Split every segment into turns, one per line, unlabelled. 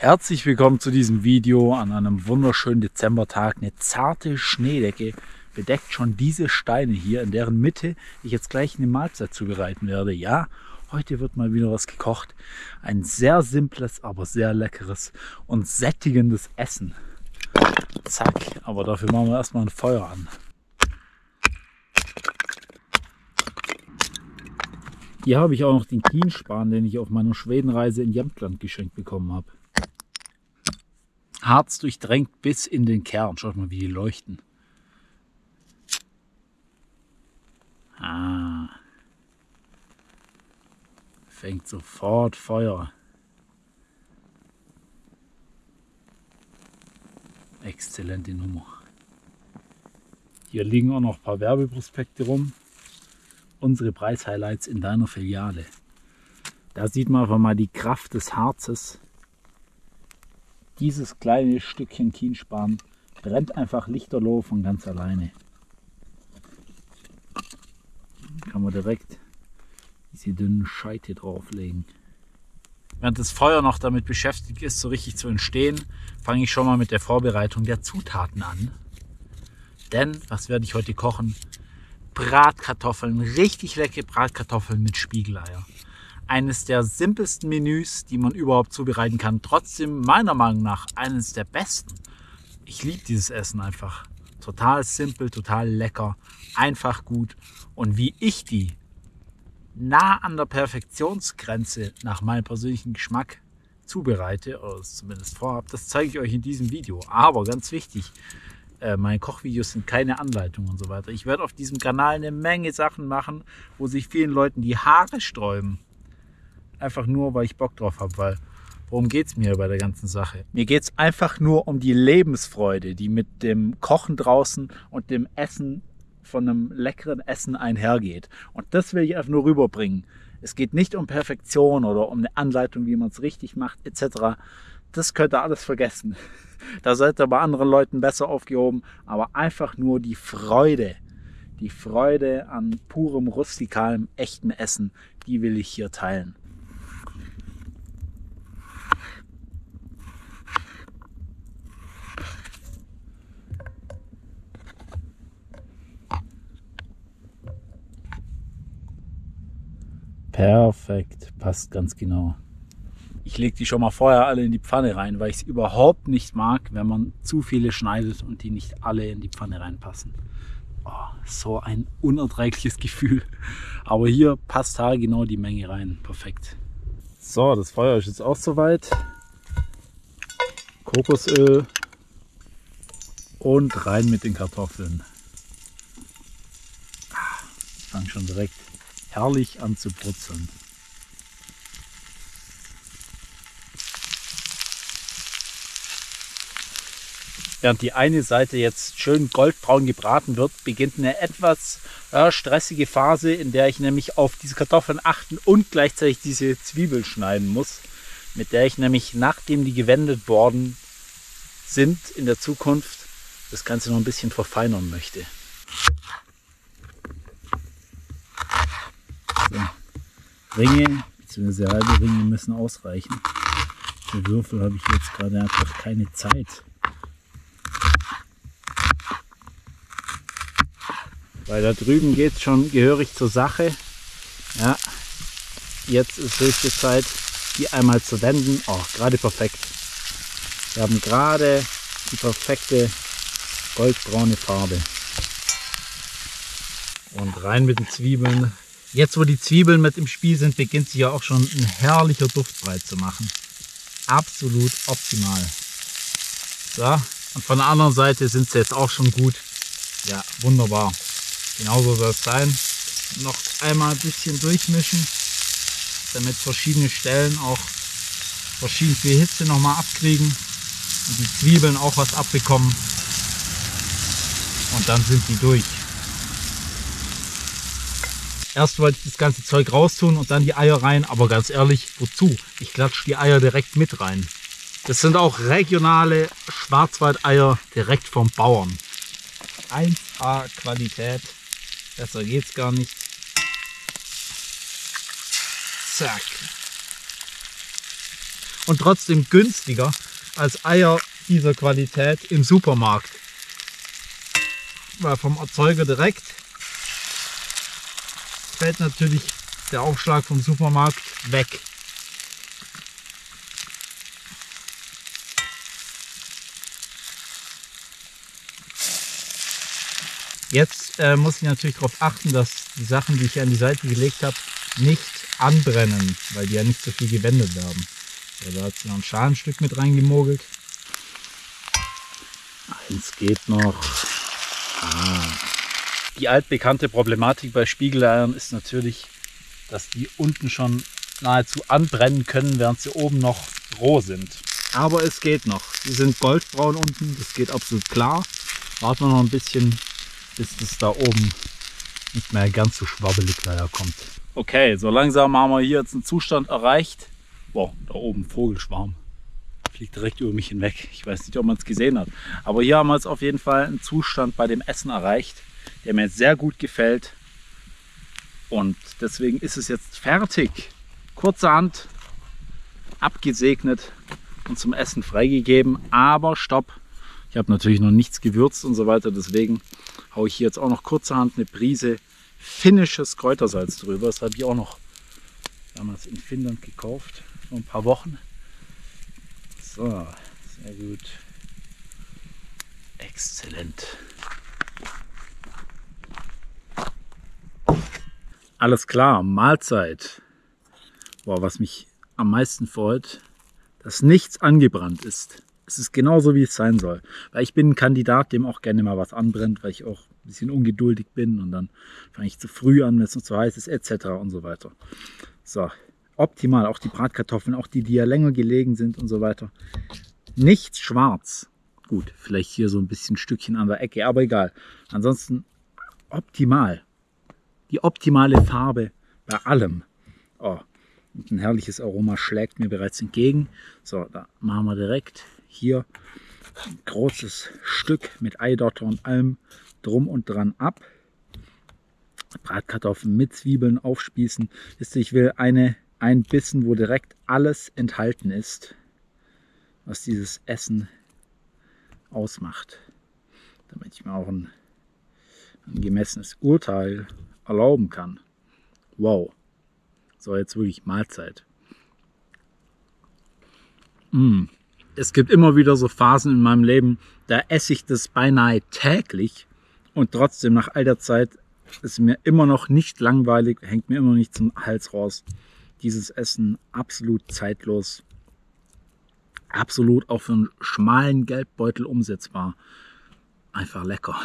Herzlich willkommen zu diesem Video an einem wunderschönen Dezembertag. Eine zarte Schneedecke bedeckt schon diese Steine hier, in deren Mitte ich jetzt gleich eine Mahlzeit zubereiten werde. Ja, heute wird mal wieder was gekocht. Ein sehr simples, aber sehr leckeres und sättigendes Essen. Zack, aber dafür machen wir erstmal ein Feuer an. Hier habe ich auch noch den Kienspan, den ich auf meiner Schwedenreise in Jämtland geschenkt bekommen habe. Harz durchdrängt bis in den Kern. Schaut mal, wie die leuchten. Fängt sofort Feuer. Exzellente Nummer. Hier liegen auch noch ein paar Werbeprospekte rum. Unsere Preishighlights in deiner Filiale. Da sieht man einfach mal die Kraft des Harzes. Dieses kleine Stückchen Kienspan brennt einfach lichterloh von ganz alleine. Kann man direkt diese dünnen Scheite drauflegen. Während das Feuer noch damit beschäftigt ist, so richtig zu entstehen, fange ich schon mal mit der Vorbereitung der Zutaten an. Denn, was werde ich heute kochen? Bratkartoffeln, richtig leckere Bratkartoffeln mit Spiegeleier. Eines der simpelsten Menüs, die man überhaupt zubereiten kann. Trotzdem meiner Meinung nach eines der besten. Ich liebe dieses Essen einfach. Total simpel, total lecker, einfach gut. Und wie ich die nah an der Perfektionsgrenze nach meinem persönlichen Geschmack zubereite, oder es zumindest vorhabe, das zeige ich euch in diesem Video. Aber ganz wichtig, meine Kochvideos sind keine Anleitungen und so weiter. Ich werde auf diesem Kanal eine Menge Sachen machen, wo sich vielen Leuten die Haare sträuben. Einfach nur, weil ich Bock drauf habe, weil worum geht es mir bei der ganzen Sache? Mir geht es einfach nur um die Lebensfreude, die mit dem Kochen draußen und dem Essen von einem leckeren Essen einhergeht. Und das will ich einfach nur rüberbringen. Es geht nicht um Perfektion oder um eine Anleitung, wie man es richtig macht, etc. Das könnt ihr alles vergessen. Da seid ihr bei anderen Leuten besser aufgehoben, aber einfach nur die Freude an purem, rustikalem, echtem Essen, die will ich hier teilen. Perfekt, passt ganz genau. Ich lege die schon mal vorher alle in die Pfanne rein, weil ich es überhaupt nicht mag, wenn man zu viele schneidet und die nicht alle in die Pfanne reinpassen. Oh, so ein unerträgliches Gefühl. Aber hier passt genau die Menge rein. Perfekt. So, das Feuer ist jetzt auch soweit. Kokosöl und rein mit den Kartoffeln. Ich fange schon direkt herrlich an zu brutzeln. Während die eine Seite jetzt schön goldbraun gebraten wird, beginnt eine etwas stressige Phase, in der ich nämlich auf diese Kartoffeln achten und gleichzeitig diese Zwiebeln schneiden muss, mit der ich nämlich, nachdem die gewendet worden sind, in der Zukunft das Ganze noch ein bisschen verfeinern möchte. So. Ringe bzw. halbe Ringe müssen ausreichen. Für Würfel habe ich jetzt gerade einfach keine Zeit. Weil da drüben geht es schon gehörig zur Sache. Ja, jetzt ist höchste Zeit, die einmal zu wenden. Oh, gerade perfekt. Wir haben gerade die perfekte goldbraune Farbe. Und rein mit den Zwiebeln. Jetzt, wo die Zwiebeln mit im Spiel sind, beginnt sich ja auch schon ein herrlicher Duft breit zu machen. Absolut optimal. So, und von der anderen Seite sind sie jetzt auch schon gut. Ja, wunderbar. Genauso soll es sein. Noch einmal ein bisschen durchmischen, damit verschiedene Stellen auch verschieden viel Hitze nochmal abkriegen und die Zwiebeln auch was abbekommen. Und dann sind die durch. Erst wollte ich das ganze Zeug raustun und dann die Eier rein, aber ganz ehrlich, wozu? Ich klatsche die Eier direkt mit rein. Das sind auch regionale Schwarzwaldeier direkt vom Bauern. 1A Qualität, besser geht's gar nicht. Zack. und trotzdem günstiger als Eier dieser Qualität im Supermarkt. Weil vom Erzeuger direkt fällt natürlich der Aufschlag vom Supermarkt weg. Jetzt muss ich natürlich darauf achten, dass die Sachen, die ich hier an die Seite gelegt habe, nicht anbrennen, weil die ja nicht so viel gewendet werden. Ja, da hat sie noch ein Schalenstück mit reingemogelt. Eins geht noch. Die altbekannte Problematik bei Spiegeleiern ist natürlich, dass die unten schon nahezu anbrennen können, während sie oben noch roh sind. Aber es geht noch. Die sind goldbraun unten, das geht absolut klar. Warten wir noch ein bisschen, bis das da oben nicht mehr ganz so schwabbelig leider kommt. Okay, so langsam haben wir hier jetzt einen Zustand erreicht. Boah, da oben Vogelschwarm. Fliegt direkt über mich hinweg. Ich weiß nicht, ob man es gesehen hat. Aber hier haben wir jetzt auf jeden Fall einen Zustand bei dem Essen erreicht, der mir sehr gut gefällt. Und deswegen ist es jetzt fertig. Kurzerhand abgesegnet und zum Essen freigegeben. Aber stopp! Ich habe natürlich noch nichts gewürzt und so weiter. Deswegen haue ich hier jetzt auch noch kurzerhand eine Prise finnisches Kräutersalz drüber. Das habe ich auch noch damals in Finnland gekauft. Vor ein paar Wochen. So, sehr gut. Exzellent. Alles klar, Mahlzeit. Boah, was mich am meisten freut, dass nichts angebrannt ist. Es ist genauso, wie es sein soll. Weil ich bin ein Kandidat, dem auch gerne mal was anbrennt, weil ich auch ein bisschen ungeduldig bin und dann fange ich zu früh an, wenn es noch zu heiß ist, etc. und so weiter. So, optimal. Auch die Bratkartoffeln, auch die ja länger gelegen sind und so weiter. Nichts schwarz. Gut, vielleicht hier so ein bisschen Stückchen an der Ecke, aber egal. Ansonsten optimal. Die optimale Farbe bei allem. Oh, und ein herrliches Aroma schlägt mir bereits entgegen. So, da machen wir direkt hier ein großes Stück mit Eidotter und allem drum und dran ab. Bratkartoffeln mit Zwiebeln aufspießen. Ich will ein Bissen, wo direkt alles enthalten ist, was dieses Essen ausmacht. Damit ich mir auch ein gemessenes Urteil erlauben kann. Wow. So, jetzt wirklich Mahlzeit. Es gibt immer wieder so Phasen in meinem Leben, da esse ich das beinahe täglich und trotzdem nach all der Zeit ist mir immer noch nicht langweilig, hängt mir immer noch nicht zum Hals raus. Dieses Essen absolut zeitlos, absolut auch für einen schmalen Geldbeutel umsetzbar. Einfach lecker.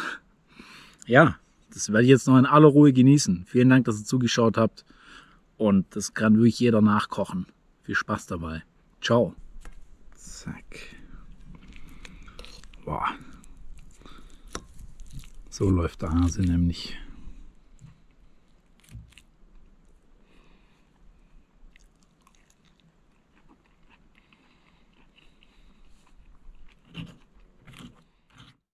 Ja, das werde ich jetzt noch in aller Ruhe genießen. Vielen Dank, dass ihr zugeschaut habt und das kann wirklich jeder nachkochen. Viel Spaß dabei. Ciao. Zack. Boah. So läuft der Hase nämlich.